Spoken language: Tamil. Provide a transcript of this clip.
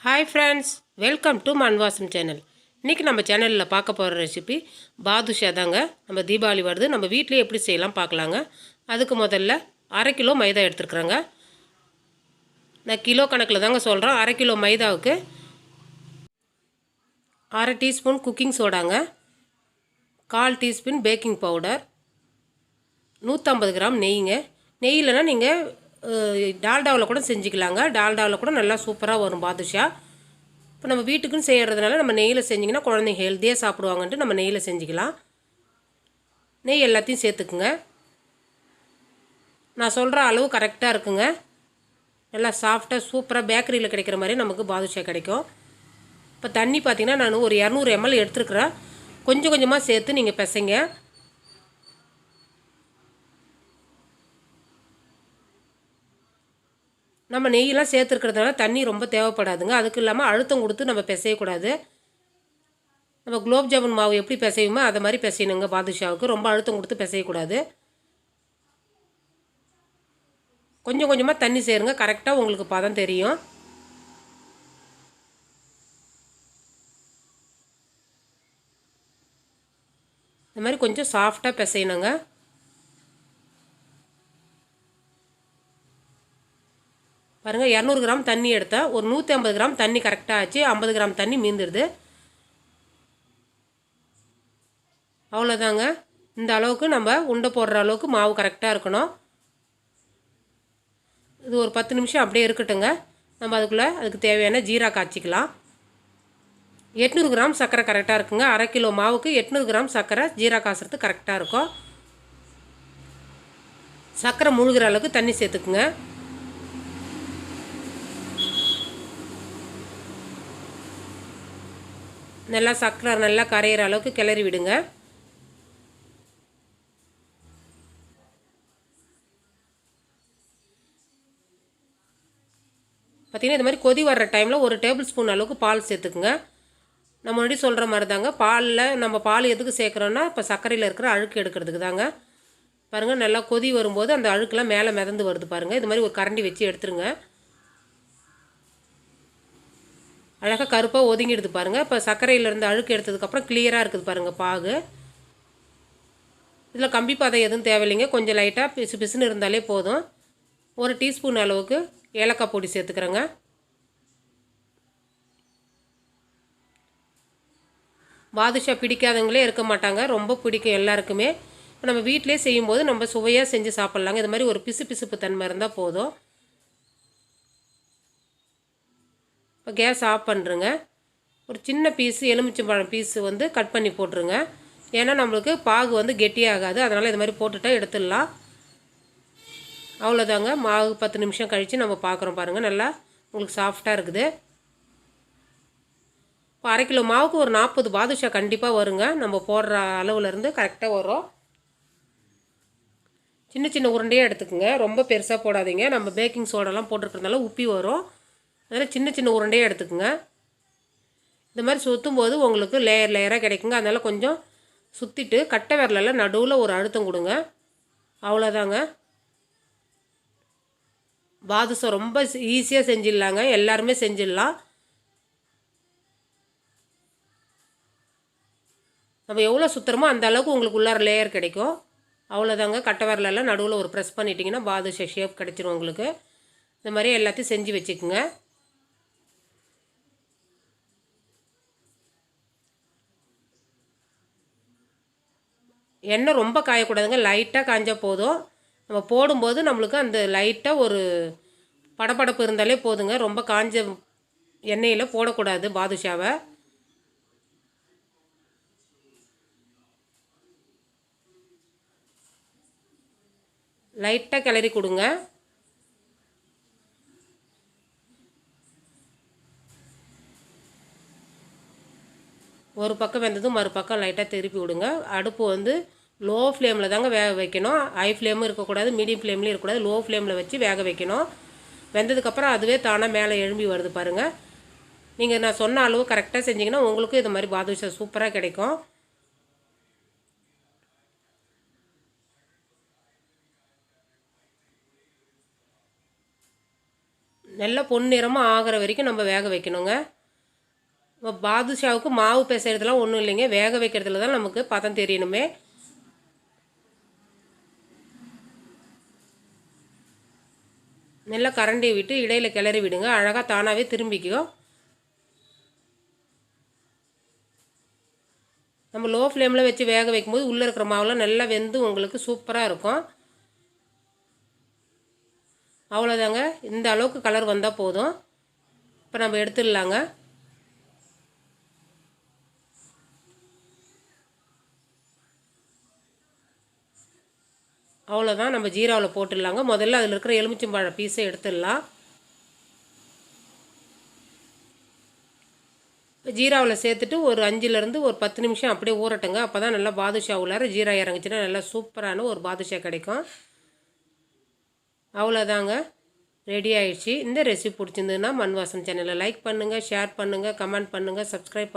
ஹாய் ஃப்ரெண்ட்ஸ், வெல்கம் டு மண் வாசம் சேனல். இன்றைக்கி நம்ம சேனலில் பார்க்க போகிற ரெசிபி பாதுஷா தாங்க. நம்ம தீபாவளி வருது, நம்ம வீட்டிலே எப்படி செய்யலாம் பார்க்கலாங்க. அதுக்கு முதல்ல அரை கிலோ மைதா எடுத்துருக்குறேங்க. நான் கிலோ கணக்கில் தாங்க சொல்கிறேன். அரை கிலோ மைதாவுக்கு அரை டீஸ்பூன் குக்கிங் சோடாங்க, 1/4 டீஸ்பூன் பேக்கிங் பவுடர், 150 கிராம் நெய்ங்க. நெய் இல்லைனா நீங்கள் டால்டாவில் கூட செஞ்சுக்கலாங்க. டால்டாவில் கூட நல்லா சூப்பராக வரும் பாதுஷா. இப்போ நம்ம வீட்டுக்குன்னு செய்கிறதுனால நம்ம நெய்யில் செஞ்சிங்கன்னா குழந்தைங்க ஹெல்த்தியாக சாப்பிடுவாங்கன்ட்டு நம்ம நெய்யில் செஞ்சுக்கலாம். நெய் எல்லாத்தையும் சேர்த்துக்குங்க. நான் சொல்கிற அளவு கரெக்டாக இருக்குங்க. நல்லா சாஃப்டாக சூப்பராக பேக்கரியில் கிடைக்கிற மாதிரி நமக்கு பாதுஷா கிடைக்கும். இப்போ தண்ணி பார்த்திங்கன்னா நான் ஒரு 200 ml எடுத்துருக்குறேன். கொஞ்சம் கொஞ்சமாக சேர்த்து நீங்கள் பிசைங்க. நம்ம நெய்யெல்லாம் சேர்த்துருக்கிறதுனால தண்ணி ரொம்ப தேவைப்படாதுங்க. அதுக்கு இல்லாமல் அழுத்தம் கொடுத்து நம்ம பிசையக்கூடாது. நம்ம குலோப் ஜாமுன் மாவு எப்படி பிசையுமோ அதை மாதிரி பிசையணுங்க. பாதுஷாவுக்கு ரொம்ப அழுத்தம் கொடுத்து பிசையக்கூடாது. கொஞ்சம் கொஞ்சமாக தண்ணி சேருங்க, கரெக்டாக உங்களுக்கு பதம் தெரியும். இந்த மாதிரி கொஞ்சம் சாஃப்டாக பிசையணுங்க. பாருங்கள், 200 கிராம் தண்ணி எடுத்தால் ஒரு 150 கிராம் தண்ணி கரெக்டாக ஆச்சு. 50 கிராம் தண்ணி மீந்துடுது. அவ்வளோதாங்க. இந்த அளவுக்கு நம்ம உண்டை போடுற அளவுக்கு மாவு கரெக்டாக இருக்கணும். இது ஒரு 10 நிமிஷம் அப்படியே இருக்கட்டுங்க. நம்ம அதுக்கு தேவையான ஜீரா காய்ச்சிக்கலாம். 800 கிராம் சர்க்கரை கரெக்டாக இருக்குங்க. அரை கிலோ மாவுக்கு 800 கிராம் சர்க்கரை ஜீரா காய்ச்சறது கரெக்டாக இருக்கும். சர்க்கரை முழுகிற அளவுக்கு தண்ணி சேர்த்துக்குங்க. நல்லா சர்க்கரை நல்லா கரையிற அளவுக்கு கிளறி விடுங்க. பார்த்திங்கன்னா இது மாதிரி கொதி வர்ற டைமில் ஒரு டேபிள் ஸ்பூன் அளவுக்கு பால் சேர்த்துக்குங்க. நம்ம முன்னாடி சொல்கிற மாதிரி தாங்க. நம்ம பால் எதுக்கு சேர்க்குறோன்னா இப்போ சர்க்கரையில் இருக்கிற அழுக்கு எடுக்கிறதுக்கு தாங்க. பாருங்கள், நல்லா கொதி வரும்போது அந்த அழுக்கெல்லாம் மேலே மிதந்து வருது பாருங்கள். இது மாதிரி ஒரு கரண்டி வச்சு எடுத்துருங்க. அழகாக கருப்பாக ஒதுங்கிடுது பாருங்கள். இப்போ சர்க்கரையிலேருந்து அழுக்கு எடுத்ததுக்கப்புறம் கிளியராக இருக்குது பாருங்கள் பாகு. இதில் கம்பி பாதை எதுவும் தேவையில்லைங்க. கொஞ்சம் லைட்டாக பிசு பிசுன்னு இருந்தாலே போதும். ஒரு டீஸ்பூன் அளவுக்கு ஏலக்காய் பொடி சேர்த்துக்கிறேங்க. பாதுஷா பிடிக்காதவங்களே இருக்க மாட்டாங்க, ரொம்ப பிடிக்கும் எல்லாருக்குமே. இப்போ நம்ம வீட்டிலே செய்யும்போது நம்ம சுவையாக செஞ்சு சாப்பிட்லாங்க. இது மாதிரி ஒரு பிசு பிசுப்பு தன்மை இருந்தால் போதும். இப்போ கேஸ் ஆஃப் பண்ணுறேங்க. ஒரு சின்ன பீஸு எலுமிச்சம்பழம் பீஸு வந்து கட் பண்ணி போட்டுருங்க. ஏன்னா நம்மளுக்கு பாகு கெட்டியாகாது. அதனால் இது மாதிரி போட்டுட்டா எடுத்துடலாம். அவ்வளோதாங்க. மாவு 10 நிமிஷம் கழித்து நம்ம பார்க்குறோம் பாருங்கள். நல்லா உங்களுக்கு சாஃப்டாக இருக்குது. இப்போ அரை கிலோ மாவுக்கு ஒரு 40 பாதுஷா கண்டிப்பாக வருங்க. நம்ம போடுற அளவுலேருந்து கரெக்டாக வரும். சின்ன சின்ன உருண்டையாக எடுத்துக்கோங்க, ரொம்ப பெருசாக போடாதீங்க. நம்ம பேக்கிங் சோடாலாம் போட்டிருக்கிறதுனால உப்பி வரும். அதனால் சின்ன சின்ன உருண்டையாக எடுத்துக்கோங்க. இந்த மாதிரி சுற்றும் போது உங்களுக்கு லேயராக கிடைக்குங்க. அதனால் கொஞ்சம் சுற்றிட்டு கட்டை விரலில் நடுவில் ஒரு அழுத்தம் கொடுங்க. அவ்வளோதாங்க. பாதுஷா ரொம்ப ஈஸியாக செஞ்சிடலாங்க. எல்லாருமே செஞ்சிடலாம். நம்ம எவ்வளோ சுற்றுறோமோ அந்த அளவுக்கு உங்களுக்கு உள்ளார லேயர் கிடைக்கும். அவ்வளோதாங்க. கட்டை விரலெல்லாம் நடுவில் ஒரு ப்ரெஸ் பண்ணிட்டிங்கன்னா பாதுஷா ஷேப் கிடச்சிரும் உங்களுக்கு. இந்த மாதிரி எல்லாத்தையும் செஞ்சு வச்சுக்கோங்க. எண்ணெய் ரொம்ப காயக்கூடாதுங்க, லைட்டாக காய்ஞ்சால் போதும். நம்ம போடும்போது நம்மளுக்கு அந்த லைட்டாக ஒரு படபடப்பு இருந்தாலே போதுங்க. ரொம்ப காஞ்ச எண்ணெயில் போடக்கூடாது பாதுஷாவை. லைட்டாக கிளறி கொடுங்க. ஒரு பக்கம் வெந்ததும் மறுபக்கம் லைட்டாக திருப்பி விடுங்க. அடுப்பு லோ ஃப்ளேமில் தாங்க வேக வைக்கணும். ஹை ஃப்ளேமும் இருக்கக்கூடாது, மீடியம் ஃப்ளேம்லேயும் இருக்கக்கூடாது. லோ ஃப்ளேமில் வச்சு வேக வைக்கணும். வெந்ததுக்கப்புறம் அதுவே தானாக மேலே எழும்பி வருது பாருங்கள். நீங்கள் நான் சொன்ன அளவு கரெக்டாக செஞ்சிங்கன்னா உங்களுக்கும் இது மாதிரி பாதுஷா சூப்பராக கிடைக்கும். நல்லா பொன்னிறமாக ஆகிற வரைக்கும் நம்ம வேக வைக்கணுங்க. பாதுஷாவுக்கு மாவு பிசைறதுலாம் ஒன்றும் இல்லைங்க, வேக வைக்கிறதுல தான் நமக்கு பதம் தெரியணுமே. நல்லா கரண்டியை விட்டு இடையில் கிளறி விடுங்க, அழகாக தானாகவே திரும்பிக்கும். நம்ம லோ ஃப்ளேமில் வச்சு வேக வைக்கும்போது உள்ளே இருக்கிற மாவுலாம் நல்லா வெந்து உங்களுக்கு சூப்பராக இருக்கும். அவ்வளோதாங்க, இந்த அளவுக்கு கலர் வந்தால் போதும். இப்போ நம்ம எடுத்துடலாங்க. அவ்வளோதான், நம்ம ஜீராவில் போட்டுடலாங்க. முதல்ல அதில் இருக்கிற எலுமிச்சம்பழ பீஸை எடுத்துடலாம். இப்போ ஜீராவில் சேர்த்துட்டு ஒரு 5லேருந்து ஒரு 10 நிமிஷம் அப்படியே ஊறட்டுங்க. அப்போ தான் நல்லா பாதுஷா உள்ளார ஜீரா இறங்குச்சுன்னா நல்லா சூப்பரான ஒரு பாதுஷா கிடைக்கும். அவ்வளோதாங்க, ரெடி ஆயிடுச்சு. இந்த ரெசிபி பிடிச்சிருந்ததுன்னா மண் வாசம் சேனலை லைக் பண்ணுங்கள், ஷேர் பண்ணுங்கள், கமெண்ட் பண்ணுங்கள், சப்ஸ்கிரைப் பண்ணுங்கள்.